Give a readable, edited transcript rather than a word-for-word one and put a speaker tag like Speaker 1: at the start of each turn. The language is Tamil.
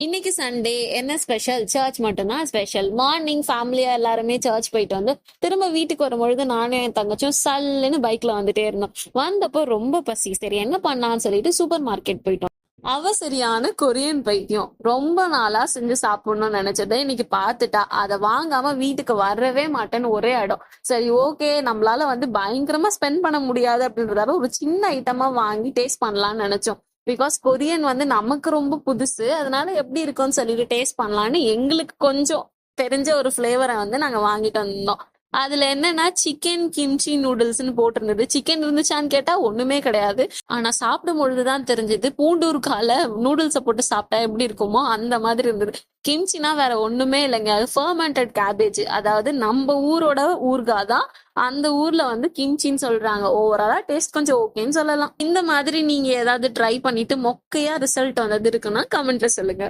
Speaker 1: இன்னைக்கு சண்டே என்ன ஸ்பெஷல்? சர்ச் மட்டும்தான் ஸ்பெஷல். மார்னிங் ஃபேமிலியா எல்லாருமே சர்ச் போயிட்டு வந்து திரும்ப வீட்டுக்கு வரும்பொழுது நானும் என் தங்கச்சும் சல்லுன்னு பைக்ல வந்துட்டே இருந்தோம். வந்தப்போ ரொம்ப பசி. சரி என்ன பண்ணலாம்னு சொல்லிட்டு சூப்பர் மார்க்கெட் போயிட்டோம். அவ சரியான கொரியன் பைத்தியம். ரொம்ப நாளா செஞ்சு சாப்பிடணும்னு நினைச்சதை இன்னைக்கு பார்த்துட்டா. அதை வாங்காம வீட்டுக்கு வரவே மாட்டேன்னு ஒரே இடம். சரி ஓகே, நம்மளால வந்து பயங்கரமா ஸ்பெண்ட் பண்ண முடியாது அப்படின்றதால ஒரு சின்ன ஐட்டமா வாங்கி டேஸ்ட் பண்ணலாம்னு நினைச்சோம். பிகாஸ் கொரியன் வந்து நமக்கு ரொம்ப புதுசு. அதனால எப்படி இருக்கும்னு சொல்லிட்டு டேஸ்ட் பண்ணலான்னு எங்களுக்கு கொஞ்சம் தெரிஞ்ச ஒரு ஃபிளேவரை வந்து நாங்க வாங்கிட்டு வந்தோம். அதுல என்னன்னா சிக்கன் கிம்ச்சி நூடுல்ஸ்னு போட்டிருந்தது. சிக்கன் இருந்துச்சான்னு கேட்டா ஒண்ணுமே கிடையாது. ஆனா சாப்பிடும் பொழுதுதான் தெரிஞ்சது பூண்டூர்கால நூடுல்ஸை போட்டு சாப்பிட்டா எப்படி இருக்குமோ அந்த மாதிரி இருந்தது. கிம்ச்சினா வேற ஒண்ணுமே இல்லைங்க, அது ஃபர்மெண்டட் கேபேஜ். அதாவது நம்ம ஊரோட ஊர்காதான் தான் அந்த ஊர்ல வந்து கிம்ச்சின்னு சொல்றாங்க. ஓவராலா டேஸ்ட் கொஞ்சம் ஓகேன்னு சொல்லலாம். இந்த மாதிரி நீங்க ஏதாவது ட்ரை பண்ணிட்டு மொக்கையா ரிசல்ட் வந்தது இருக்குன்னா கமெண்ட்ல சொல்லுங்க.